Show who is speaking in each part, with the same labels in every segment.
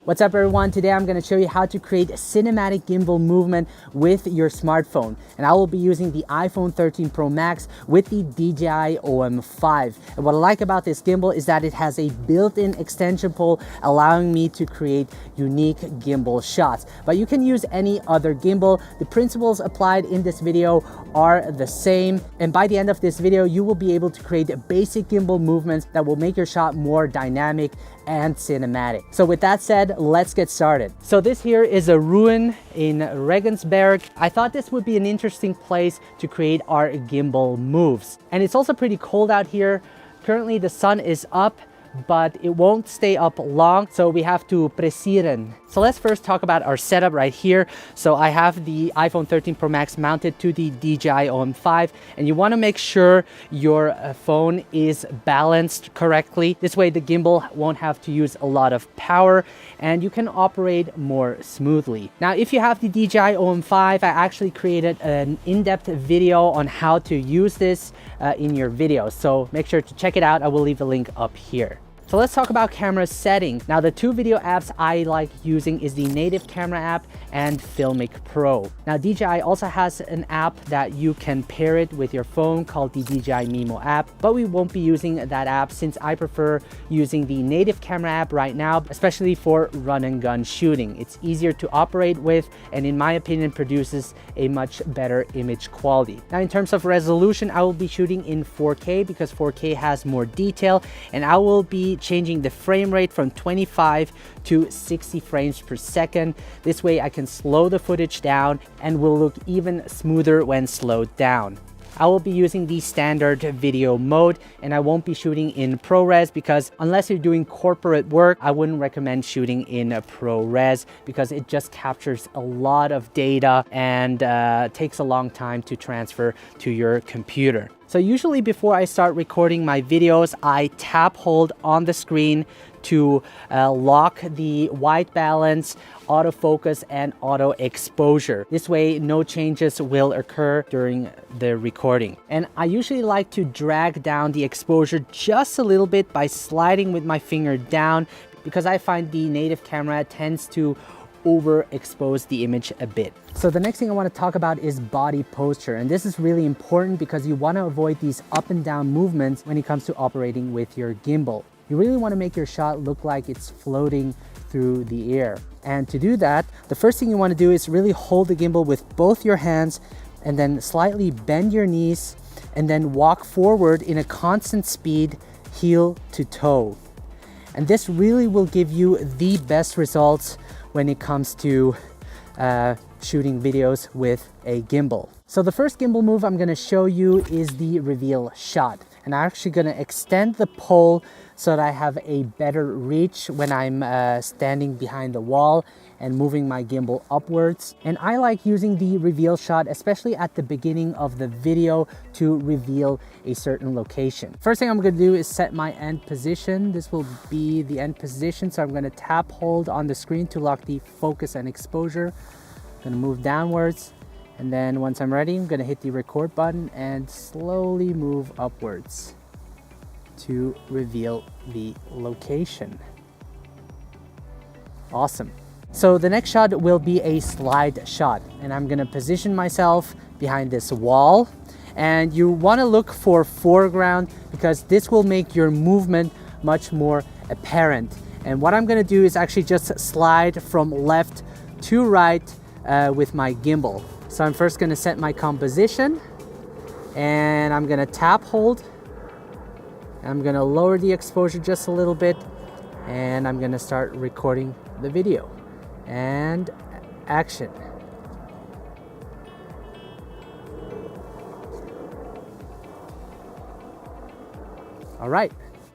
Speaker 1: What's up everyone? Today I'm going to show you how to create cinematic gimbal movement with your smartphone. And I will be using the iPhone 13 Pro Max with the DJI OM5. And what I like about this gimbal is that it has a built-in extension pole allowing me to create unique gimbal shots. But you can use any other gimbal. The principles applied in this video are the same. And by the end of this video, you will be able to create basic gimbal movements that will make your shot more dynamic and cinematic. So with that said, let's get started. So this here is a ruin in Regensberg. I thought this would be an interesting place to create our gimbal moves. And it's also pretty cold out here. Currently the sun is up, but it won't stay up long, so we have to pressieren. So let's first talk about our setup right here. So I have the iPhone 13 Pro Max mounted to the DJI OM5, and you want to make sure your phone is balanced correctly. This way the gimbal won't have to use a lot of power and you can operate more smoothly. Now, if you have the DJI OM5, I actually created an in-depth video on how to use this in your video. So make sure to check it out. I will leave the link up here. So let's talk about camera settings. Now, the two video apps I like using is the native camera app and Filmic Pro. Now, DJI also has an app that you can pair it with your phone called the DJI Mimo app, but we won't be using that app since I prefer using the native camera app right now, especially for run and gun shooting. It's easier to operate with and in my opinion produces a much better image quality. Now, in terms of resolution, I will be shooting in 4K because 4K has more detail, and I will be changing the frame rate from 25 to 60 frames per second. This way I can slow the footage down and will look even smoother when slowed down. I will be using the standard video mode and I won't be shooting in ProRes because unless you're doing corporate work, I wouldn't recommend shooting in a ProRes because it just captures a lot of data and takes a long time to transfer to your computer. So usually before I start recording my videos, I tap hold on the screen to lock the white balance, autofocus, and auto exposure. This way, no changes will occur during the recording. And I usually like to drag down the exposure just a little bit by sliding with my finger down because I find the native camera tends to overexpose the image a bit. So the next thing I want to talk about is body posture, and this is really important because you want to avoid these up and down movements when it comes to operating with your gimbal. You really want to make your shot look like it's floating through the air. And to do that, the first thing you want to do is really hold the gimbal with both your hands and then slightly bend your knees and then walk forward in a constant speed, heel to toe. And this really will give you the best results when it comes to shooting videos with a gimbal. So the first gimbal move I'm going to show you is the reveal shot. And I'm actually going to extend the pole so that I have a better reach when I'm standing behind the wall and moving my gimbal upwards. And I like using the reveal shot, especially at the beginning of the video, to reveal a certain location. First thing I'm going to do is set my end position. This will be the end position. So I'm going to tap hold on the screen to lock the focus and exposure. I'm going to move downwards. And then once I'm ready, I'm going to hit the record button and slowly move upwards to reveal the location. Awesome. So the next shot will be a slide shot, and I'm going to position myself behind this wall. And you want to look for foreground because this will make your movement much more apparent. And what I'm going to do is actually just slide from left to right with my gimbal. So I'm first going to set my composition and I'm going to tap hold. I'm going to lower the exposure just a little bit and I'm going to start recording the video. And action. All right.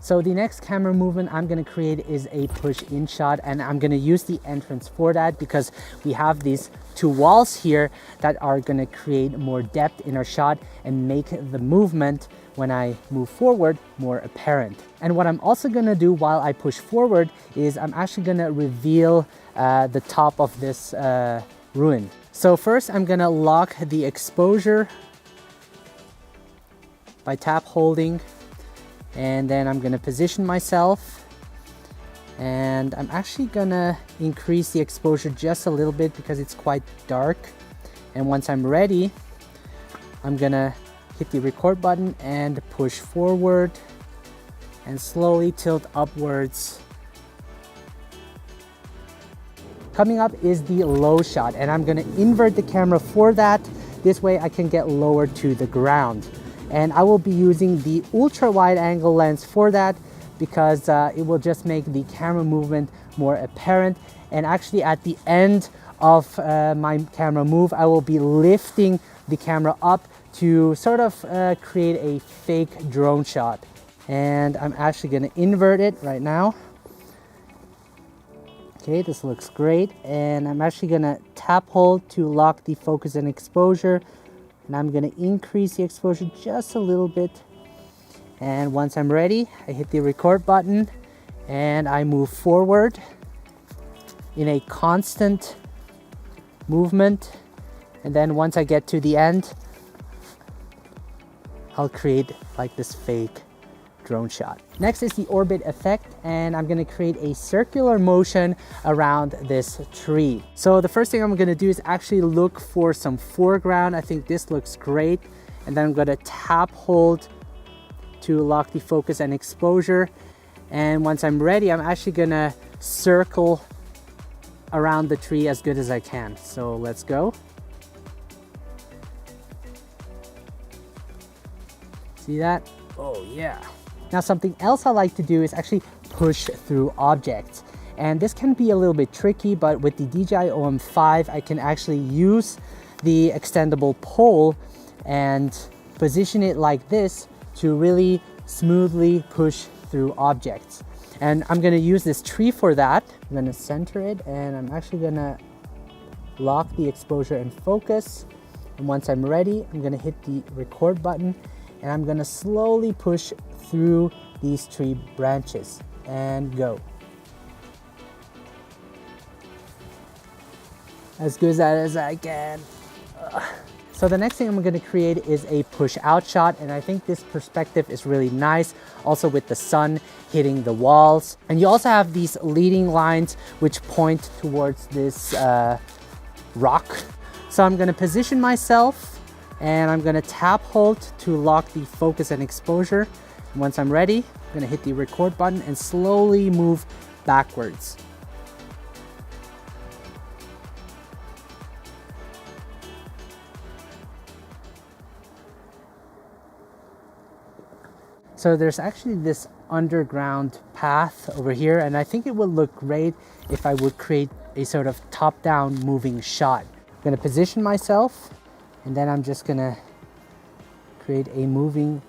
Speaker 1: So the next camera movement I'm going to create is a push-in shot, and I'm going to use the entrance for that because we have these two walls here that are going to create more depth in our shot and make the movement when I move forward more apparent. And what I'm also going to do while I push forward is I'm actually going to reveal the top of this ruin. So first I'm going to lock the exposure by tap holding, and then I'm going to position myself And I'm actually gonna increase the exposure just a little bit because it's quite dark. And once I'm ready, I'm gonna hit the record button and push forward and slowly tilt upwards. Coming up is the low shot, and I'm gonna invert the camera for that. This way I can get lower to the ground. And I will be using the ultra wide angle lens for that because it will just make the camera movement more apparent. And actually at the end of my camera move, I will be lifting the camera up to sort of create a fake drone shot. And I'm actually gonna invert it right now. Okay, this looks great. And I'm actually gonna tap hold to lock the focus and exposure. And I'm gonna increase the exposure just a little bit. And once I'm ready, I hit the record button and I move forward in a constant movement. And then once I get to the end, I'll create like this fake drone shot. Next is the orbit effect, and I'm gonna create a circular motion around this tree. So the first thing I'm gonna do is actually look for some foreground. I think this looks great. And then I'm gonna tap hold to lock the focus and exposure. And once I'm ready, I'm actually gonna circle around the tree as good as I can. So let's go. See that? Oh yeah. Now something else I like to do is actually push through objects. And this can be a little bit tricky, but with the DJI OM5, I can actually use the extendable pole and position it like this to really smoothly push through objects. And I'm gonna use this tree for that. I'm gonna center it, and I'm actually gonna lock the exposure and focus. And once I'm ready, I'm gonna hit the record button, and I'm gonna slowly push through these tree branches and go. As good as I can. So the next thing I'm gonna create is a push out shot, and I think this perspective is really nice, also with the sun hitting the walls. And you also have these leading lines which point towards this rock. So I'm gonna position myself, and I'm gonna tap hold to lock the focus and exposure. And once I'm ready, I'm gonna hit the record button and slowly move backwards. So there's actually this underground path over here, and I think it would look great if I would create a sort of top-down moving shot. I'm gonna position myself, and then I'm just gonna create a moving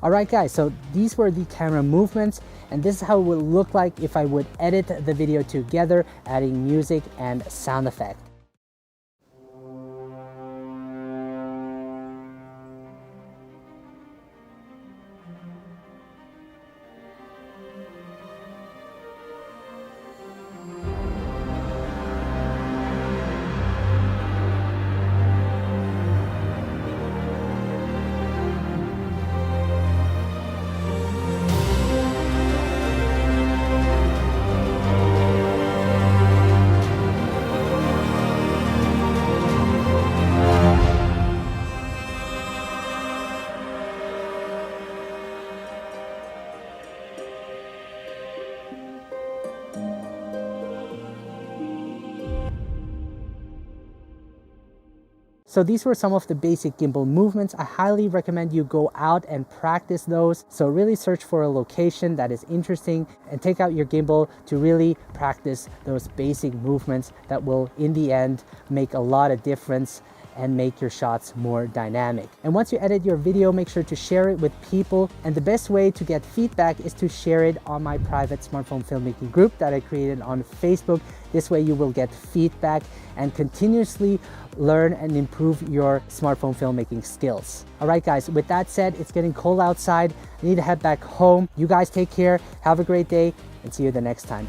Speaker 1: Alright guys, so these were the camera movements, and this is how it would look like if I would edit the video together, adding music and sound effects. So these were some of the basic gimbal movements. I highly recommend you go out and practice those. So really search for a location that is interesting and take out your gimbal to really practice those basic movements that will, in the end, make a lot of difference and make your shots more dynamic. And once you edit your video, make sure to share it with people. And the best way to get feedback is to share it on my private smartphone filmmaking group that I created on Facebook. This way you will get feedback and continuously learn and improve your smartphone filmmaking skills. All right, guys, with that said, it's getting cold outside. I need to head back home. You guys take care, have a great day, and see you the next time.